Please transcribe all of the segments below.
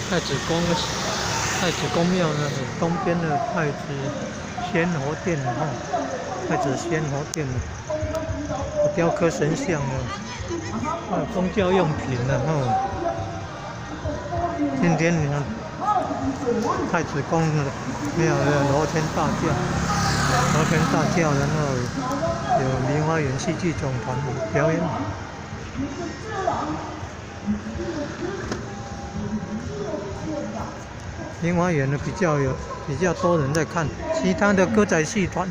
太子宫庙呢，东边的太子仙佛殿哈，太子仙佛殿有雕刻神像的，还有宗教用品的哈。今天你看太子宫庙的罗天大轿，然后有明花园戏剧总团表演。明花园呢比较多人在看，其他的歌仔戏团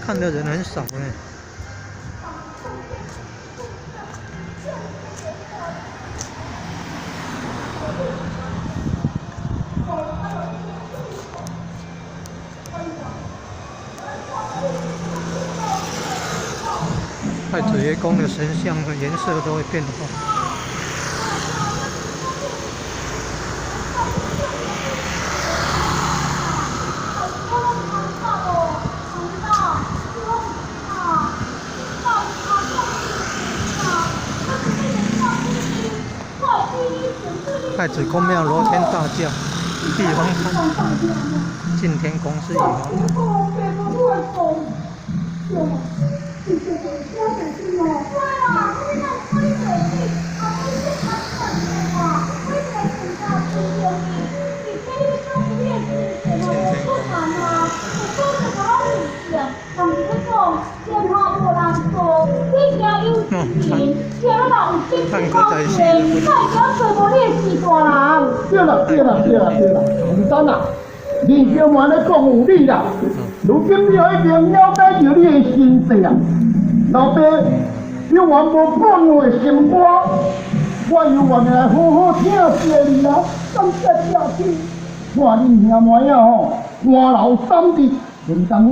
看的人很少呢。太子爷宫的神像的颜色都会变化。太子宫庙罗天大轿，地方看，敬天宫是以后。看歌仔戏的不对了，唔单啦，连小妹咧讲有理啦。如今你已经了解到你的心事啊，老爸，你原无半话心肝，我又愿意来好好听谢你啦，感谢谢天，看你兄妹啊吼，换老三的，应当。